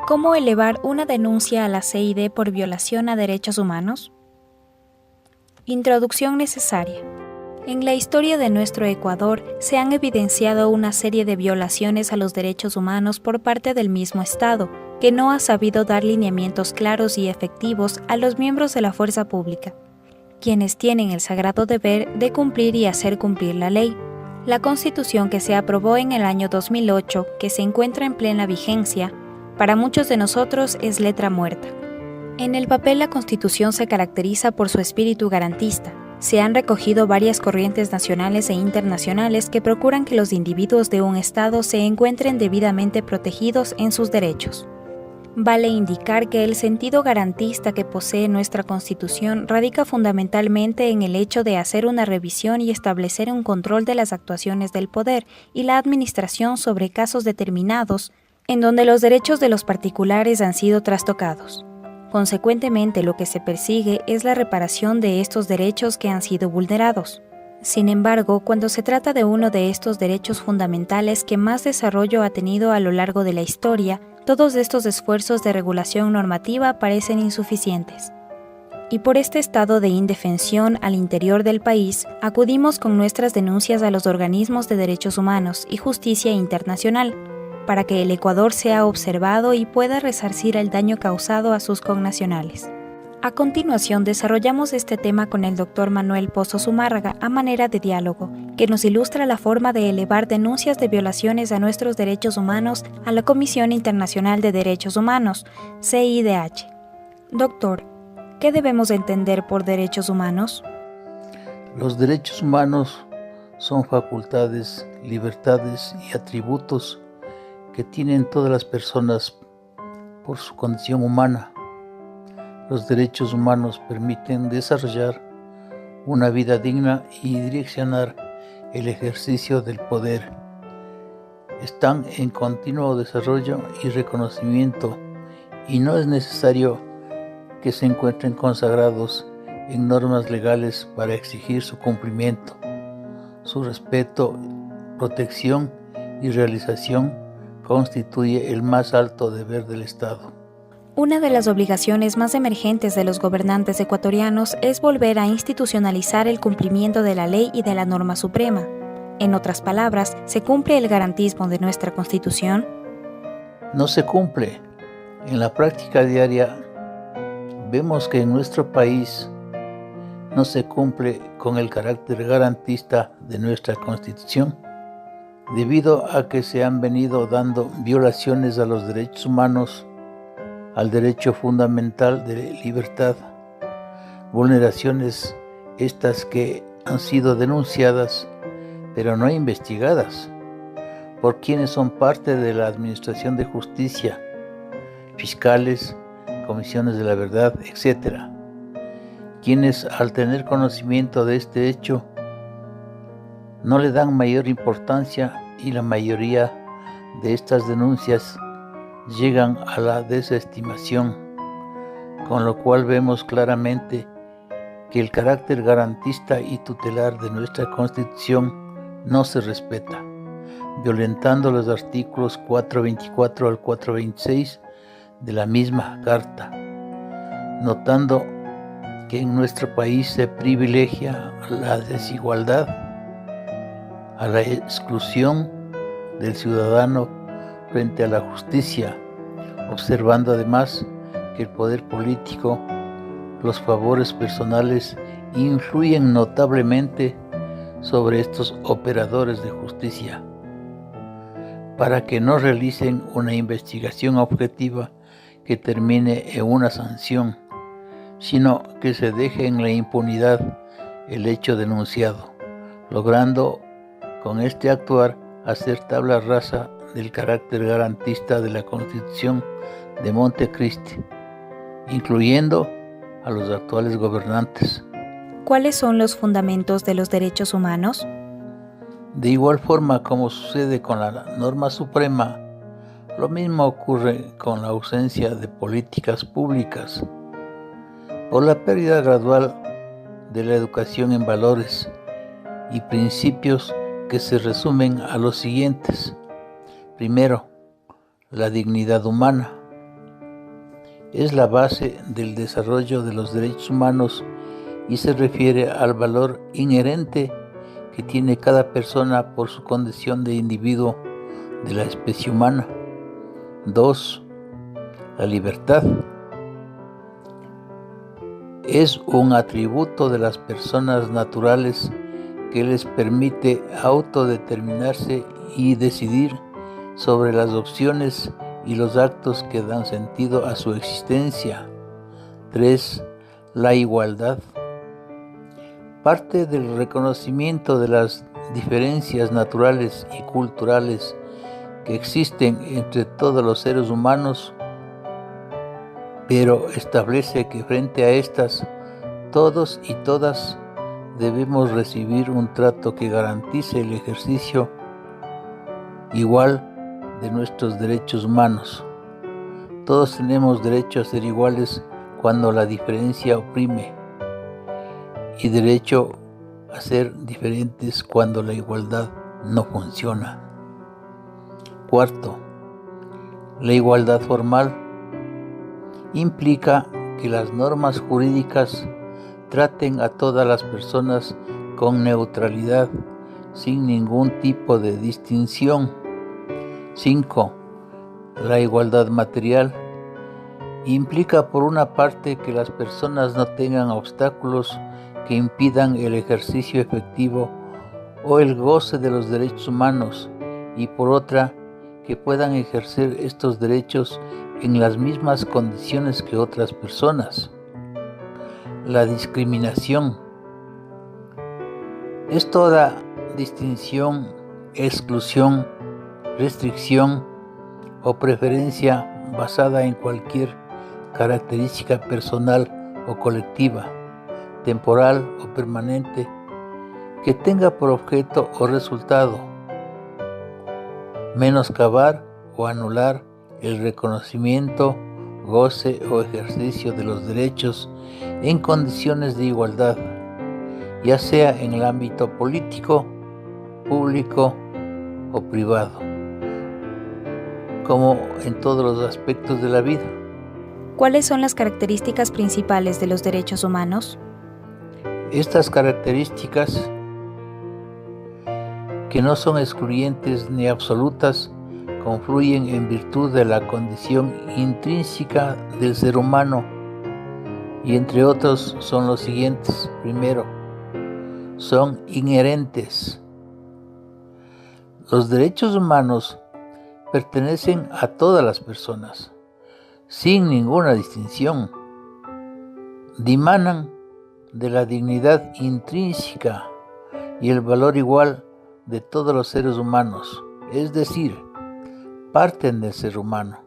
¿Cómo elevar una denuncia a la CID por violación a derechos humanos? Introducción necesaria. En la historia de nuestro Ecuador se han evidenciado una serie de violaciones a los derechos humanos por parte del mismo Estado, que no ha sabido dar lineamientos claros y efectivos a los miembros de la fuerza pública, quienes tienen el sagrado deber de cumplir y hacer cumplir la ley. La Constitución que se aprobó en el año 2008, que se encuentra en plena vigencia, para muchos de nosotros es letra muerta. En el papel la Constitución se caracteriza por su espíritu garantista. Se han recogido varias corrientes nacionales e internacionales que procuran que los individuos de un Estado se encuentren debidamente protegidos en sus derechos. Vale indicar que el sentido garantista que posee nuestra Constitución radica fundamentalmente en el hecho de hacer una revisión y establecer un control de las actuaciones del poder y la administración sobre casos determinados en donde los derechos de los particulares han sido trastocados. Consecuentemente, lo que se persigue es la reparación de estos derechos que han sido vulnerados. Sin embargo, cuando se trata de uno de estos derechos fundamentales que más desarrollo ha tenido a lo largo de la historia, todos estos esfuerzos de regulación normativa parecen insuficientes. Y por este estado de indefensión al interior del país, acudimos con nuestras denuncias a los organismos de derechos humanos y justicia internacional, para que el Ecuador sea observado y pueda resarcir el daño causado a sus connacionales. A continuación, desarrollamos este tema con el Dr. Manuel Pozo Zumárraga a manera de diálogo, que nos ilustra la forma de elevar denuncias de violaciones a nuestros derechos humanos a la Comisión Internacional de Derechos Humanos, CIDH. Doctor, ¿qué debemos entender por derechos humanos? Los derechos humanos son facultades, libertades y atributos que tienen todas las personas por su condición humana. Los derechos humanos permiten desarrollar una vida digna y direccionar el ejercicio del poder. Están en continuo desarrollo y reconocimiento y no es necesario que se encuentren consagrados en normas legales para exigir su cumplimiento, su respeto, protección y realización constituye el más alto deber del Estado. Una de las obligaciones más emergentes de los gobernantes ecuatorianos es volver a institucionalizar el cumplimiento de la ley y de la norma suprema. En otras palabras, ¿se cumple el garantismo de nuestra Constitución? No se cumple. En la práctica diaria vemos que en nuestro país no se cumple con el carácter garantista de nuestra Constitución, debido a que se han venido dando violaciones a los derechos humanos, al derecho fundamental de libertad, vulneraciones estas que han sido denunciadas, pero no investigadas, por quienes son parte de la Administración de Justicia, fiscales, comisiones de la verdad, etc., quienes al tener conocimiento de este hecho, no le dan mayor importancia y la mayoría de estas denuncias llegan a la desestimación, con lo cual vemos claramente que el carácter garantista y tutelar de nuestra Constitución no se respeta, violentando los artículos 424 al 426 de la misma Carta, notando que en nuestro país se privilegia la desigualdad, a la exclusión del ciudadano frente a la justicia, observando además que el poder político, los favores personales influyen notablemente sobre estos operadores de justicia, para que no realicen una investigación objetiva que termine en una sanción, sino que se deje en la impunidad el hecho denunciado, logrando con este actuar hacer tabla rasa del carácter garantista de la Constitución de Montecristi, incluyendo a los actuales gobernantes. ¿Cuáles son los fundamentos de los derechos humanos? De igual forma como sucede con la norma suprema, lo mismo ocurre con la ausencia de políticas públicas, por la pérdida gradual de la educación en valores y principios que se resumen a los siguientes. Primero, la dignidad humana. es la base del desarrollo de los derechos humanos y se refiere al valor inherente que tiene cada persona por su condición de individuo de la especie humana. 2. La libertad es un atributo de las personas naturales que les permite autodeterminarse y decidir sobre las opciones y los actos que dan sentido a su existencia. 3. La igualdad. Parte del reconocimiento de las diferencias naturales y culturales que existen entre todos los seres humanos, pero establece que frente a estas, todos y todas debemos recibir un trato que garantice el ejercicio igual de nuestros derechos humanos. Todos tenemos derecho a ser iguales cuando la diferencia oprime y derecho a ser diferentes cuando la igualdad no funciona. 4. La igualdad formal implica que las normas jurídicas traten a todas las personas con neutralidad, sin ningún tipo de distinción. 5. La igualdad material implica por una parte que las personas no tengan obstáculos que impidan el ejercicio efectivo o el goce de los derechos humanos y por otra que puedan ejercer estos derechos en las mismas condiciones que otras personas. La discriminación es toda distinción, exclusión, restricción o preferencia basada en cualquier característica personal o colectiva, temporal o permanente, que tenga por objeto o resultado menoscabar o anular el reconocimiento, goce o ejercicio de los derechos en condiciones de igualdad, ya sea en el ámbito político, público o privado, como en todos los aspectos de la vida. ¿Cuáles son las características principales de los derechos humanos? Estas características, que no son excluyentes ni absolutas, confluyen en virtud de la condición intrínseca del ser humano y entre otros son los siguientes. Primero, son inherentes. Los derechos humanos pertenecen a todas las personas, sin ninguna distinción. Dimanan de la dignidad intrínseca y el valor igual de todos los seres humanos, es decir, parten del ser humano.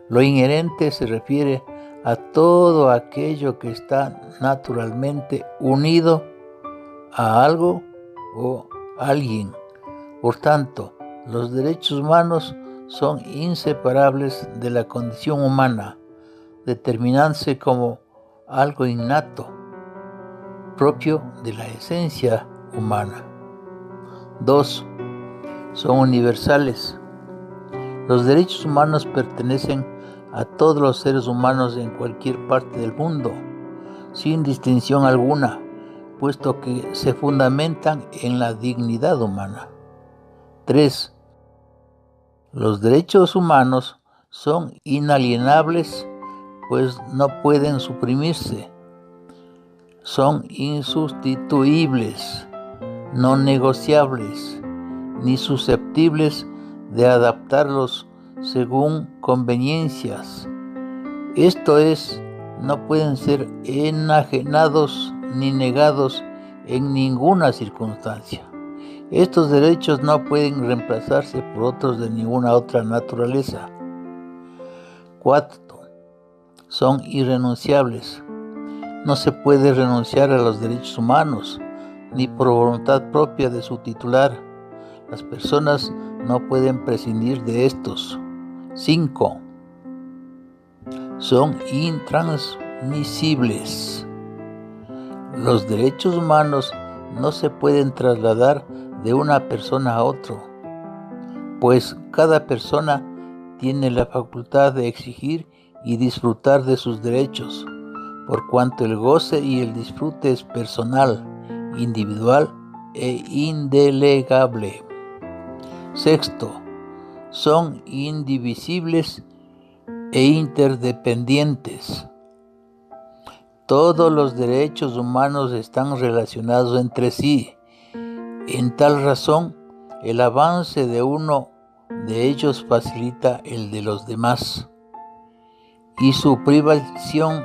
Lo inherente se refiere a todo aquello que está naturalmente unido a algo o alguien. Por tanto, los derechos humanos son inseparables de la condición humana, determinándose como algo innato, propio de la esencia humana. 2. Son universales. Los derechos humanos pertenecen a todos los seres humanos en cualquier parte del mundo, sin distinción alguna, puesto que se fundamentan en la dignidad humana. 3. Los derechos humanos son inalienables, pues no pueden suprimirse. Son insustituibles, no negociables, ni susceptibles de adaptarlos según conveniencias. Esto es, no pueden ser enajenados ni negados en ninguna circunstancia. Estos derechos no pueden reemplazarse por otros de ninguna otra naturaleza. 4. Son irrenunciables. No se puede renunciar a los derechos humanos, ni por voluntad propia de su titular. Las personas no pueden prescindir de estos. 5. Son intransmisibles. Los derechos humanos no se pueden trasladar de una persona a otro, pues cada persona tiene la facultad de exigir y disfrutar de sus derechos, por cuanto el goce y el disfrute es personal, individual e indelegable. Sexto, son indivisibles e interdependientes. Todos los derechos humanos están relacionados entre sí. En tal razón, el avance de uno de ellos facilita el de los demás, y su privación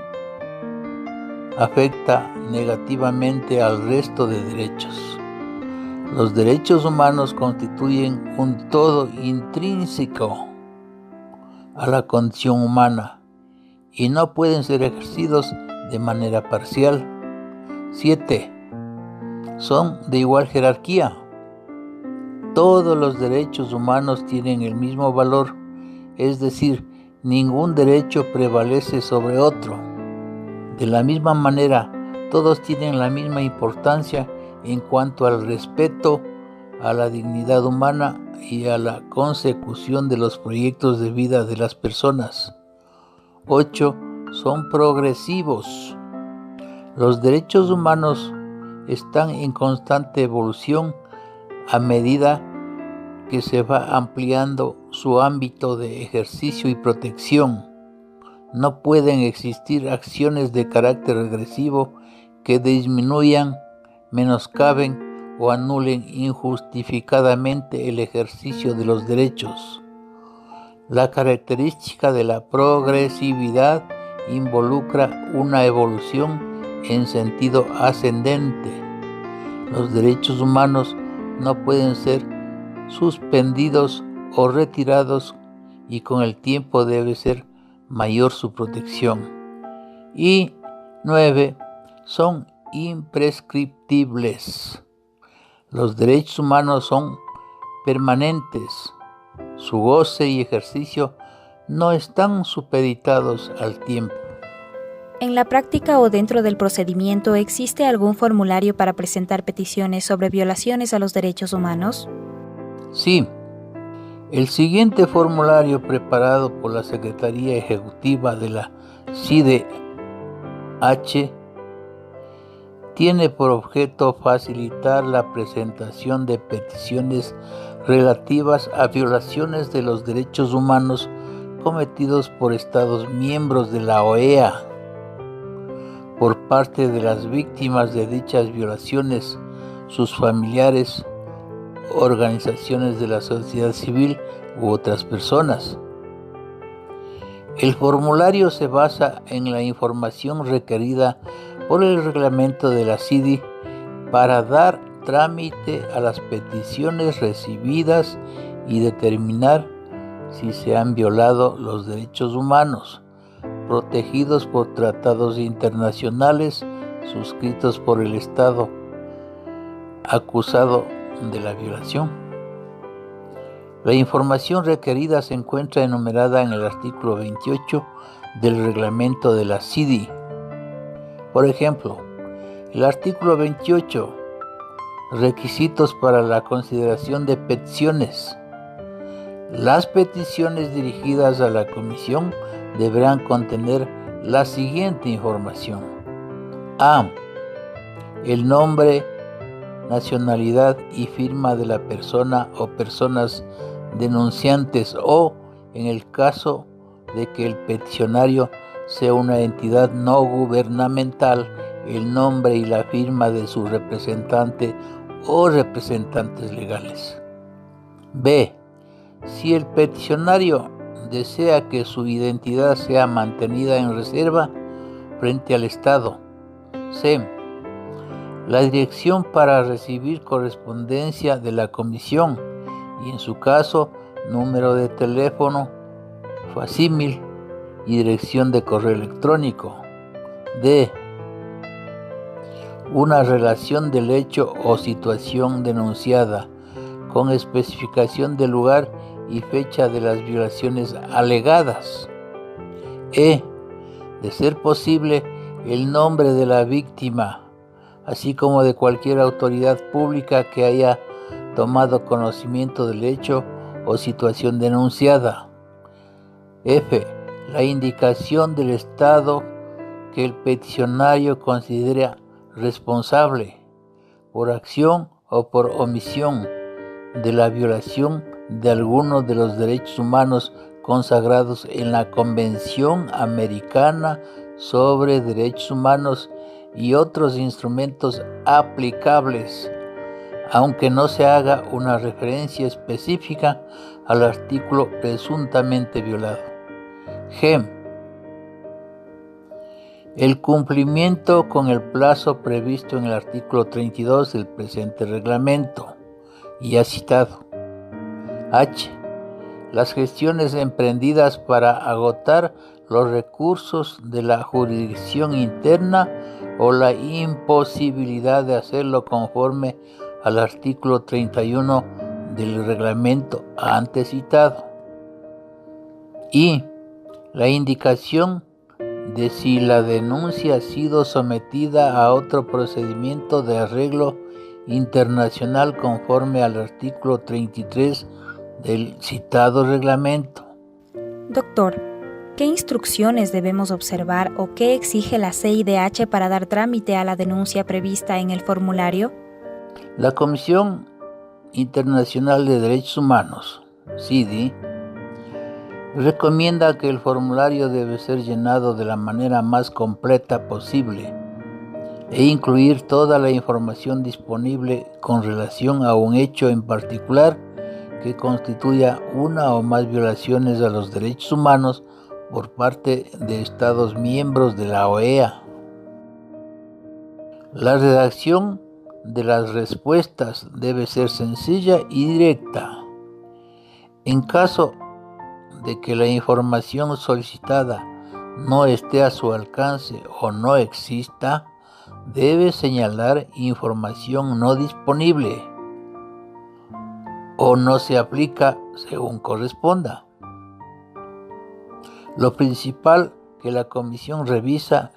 afecta negativamente al resto de derechos. Los derechos humanos constituyen un todo intrínseco a la condición humana y no pueden ser ejercidos de manera parcial. 7. Son de igual jerarquía. Todos los derechos humanos tienen el mismo valor, es decir, ningún derecho prevalece sobre otro. De la misma manera, todos tienen la misma importancia en cuanto al respeto a la dignidad humana y a la consecución de los proyectos de vida de las personas. 8. Son progresivos. Los derechos humanos están en constante evolución a medida que se va ampliando su ámbito de ejercicio y protección. No pueden existir acciones de carácter regresivo que disminuyan, menoscaben o anulen injustificadamente el ejercicio de los derechos. La característica de la progresividad involucra una evolución en sentido ascendente. Los derechos humanos no pueden ser suspendidos o retirados y con el tiempo debe ser mayor su protección. Y 9. Son imprescriptibles. Los derechos humanos son permanentes. Su goce y ejercicio no están supeditados al tiempo. ¿En la práctica o dentro del procedimiento existe algún formulario para presentar peticiones sobre violaciones a los derechos humanos? Sí. El siguiente formulario, preparado por la Secretaría Ejecutiva de la CIDH, tiene por objeto facilitar la presentación de peticiones relativas a violaciones de los derechos humanos cometidos por Estados miembros de la OEA, por parte de las víctimas de dichas violaciones, sus familiares, organizaciones de la sociedad civil u otras personas. El formulario se basa en la información requerida por el reglamento de la CIDH para dar trámite a las peticiones recibidas y determinar si se han violado los derechos humanos protegidos por tratados internacionales suscritos por el Estado acusado de la violación. La información requerida se encuentra enumerada en el artículo 28 del reglamento de la CIDH. Por ejemplo, el artículo 28, requisitos para la consideración de peticiones. Las peticiones dirigidas a la Comisión deberán contener la siguiente información. A. El nombre, nacionalidad y firma de la persona o personas denunciantes o, en el caso de que el peticionario sea una entidad no gubernamental, el nombre y la firma de su representante o representantes legales. B. Si el peticionario desea que su identidad sea mantenida en reserva frente al Estado. C. La dirección para recibir correspondencia de la Comisión y, en su caso, número de teléfono, facímil y dirección de correo electrónico. D. Una relación del hecho o situación denunciada con especificación del lugar y fecha de las violaciones alegadas. E. De ser posible, el nombre de la víctima, así como de cualquier autoridad pública que haya tomado conocimiento del hecho o situación denunciada. F. la indicación del Estado que el peticionario considera responsable por acción o por omisión de la violación de alguno de los derechos humanos consagrados en la Convención Americana sobre Derechos Humanos y otros instrumentos aplicables, aunque no se haga una referencia específica al artículo presuntamente violado. G. El cumplimiento con el plazo previsto en el artículo 32 del presente reglamento, ya citado. H. Las gestiones emprendidas para agotar los recursos de la jurisdicción interna o la imposibilidad de hacerlo conforme al artículo 31 del reglamento antes citado. Y la indicación de si la denuncia ha sido sometida a otro procedimiento de arreglo internacional conforme al artículo 33 del citado reglamento. Doctor, ¿qué instrucciones debemos observar o qué exige la CIDH para dar trámite a la denuncia prevista en el formulario? La Comisión Internacional de Derechos Humanos, CIDI, recomienda que el formulario debe ser llenado de la manera más completa posible e incluir toda la información disponible con relación a un hecho en particular que constituya una o más violaciones a los derechos humanos por parte de Estados miembros de la OEA. La redacción de las respuestas debe ser sencilla y directa. En caso de que la información solicitada no esté a su alcance o no exista, debe señalar información no disponible o no se aplica según corresponda. Lo principal que la comisión revisa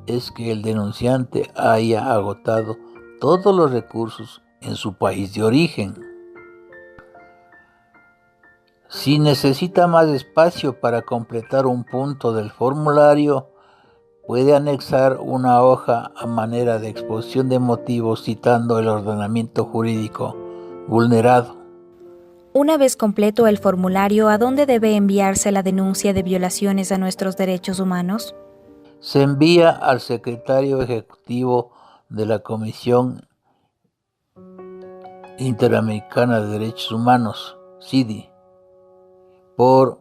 es que el denunciante haya agotado todos los recursos en su país de origen. Si necesita más espacio para completar un punto del formulario, puede anexar una hoja a manera de exposición de motivos citando el ordenamiento jurídico vulnerado. Una vez completo el formulario, ¿a dónde debe enviarse la denuncia de violaciones a nuestros derechos humanos? Se envía al secretario ejecutivo de la Comisión Interamericana de Derechos Humanos, CIDI, por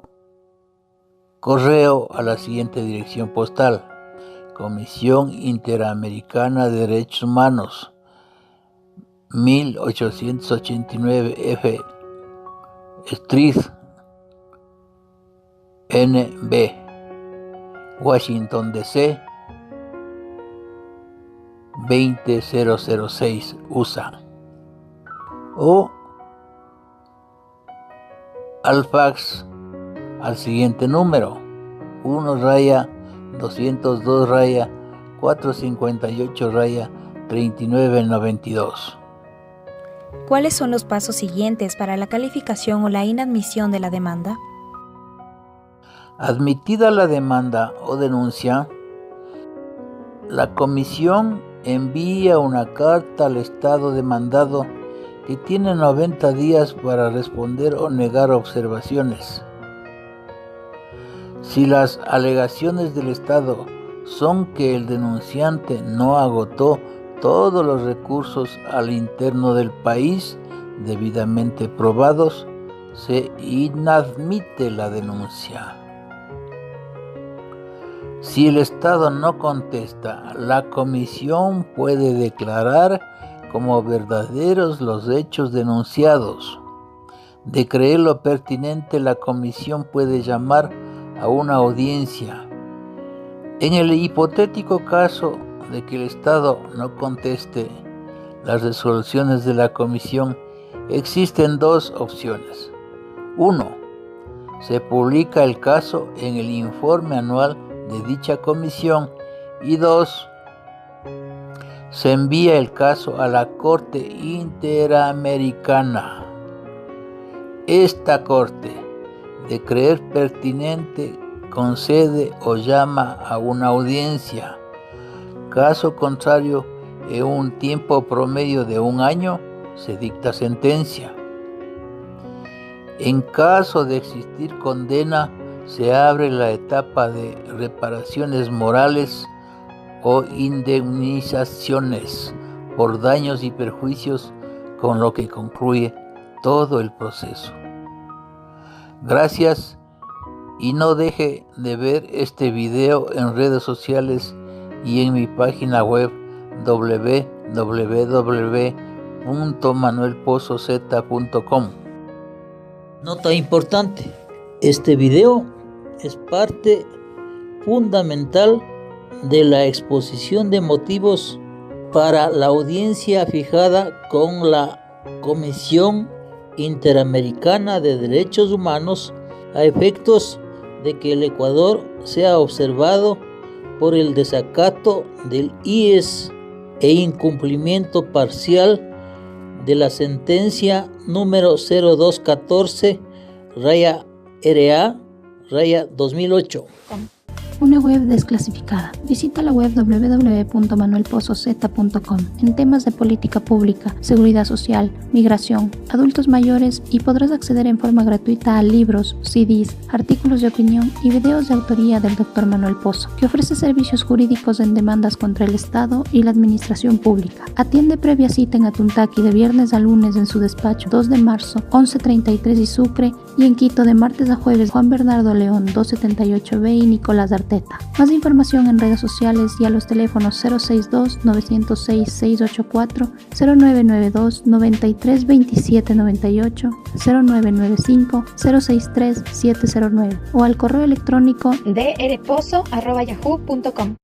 correo a la siguiente dirección postal: Comisión Interamericana de Derechos Humanos, 1889 F Street, NB, Washington DC, 20006, USA. O al fax al siguiente número: 1-258-458-3992. ¿Cuáles son los pasos siguientes para la calificación o la inadmisión de la demanda? Admitida la demanda o denuncia, la comisión envía una carta al Estado demandado que tiene 90 días para responder o negar observaciones. Si las alegaciones del Estado son que el denunciante no agotó todos los recursos al interno del país debidamente probados, se inadmite la denuncia. Si el Estado no contesta, la comisión puede declarar como verdaderos los hechos denunciados. De creerlo pertinente, la comisión puede llamar a una audiencia. En el hipotético caso de que el Estado no conteste las resoluciones de la comisión, existen dos opciones. 1. Se publica el caso en el informe anual de dicha comisión. Y 2. Se envía el caso a la Corte Interamericana. Esta Corte, de creer pertinente, concede o llama a una audiencia. Caso contrario, en un tiempo promedio de 1 año, se dicta sentencia. En caso de existir condena, se abre la etapa de reparaciones morales o indemnizaciones por daños y perjuicios, con lo que concluye todo el proceso. Gracias y no deje de ver este video en redes sociales y en mi página web www.manuelpozoz.com. Nota importante: este video es parte fundamental de la exposición de motivos para la audiencia fijada con la Comisión Interamericana de Derechos Humanos a efectos de que el Ecuador sea observado por el desacato del IES e incumplimiento parcial de la sentencia número 0214-RA-2008. Una web desclasificada. Visita la web www.manuelpozoz.com en temas de política pública, seguridad social, migración, adultos mayores, y podrás acceder en forma gratuita a libros, CDs, artículos de opinión y videos de autoría del Dr. Manuel Pozo, que ofrece servicios jurídicos en demandas contra el Estado y la administración pública. Atiende previa cita en Atuntaqui de viernes a lunes en su despacho 2 de marzo, 11:33 y Sucre, y en Quito de martes a jueves Juan Bernardo León 278B y Nicolás Arteta. Más información en redes sociales y a los teléfonos 062-906-684, 0992-932798, 0995-063-709 o al correo electrónico drpozo@yahoo.com.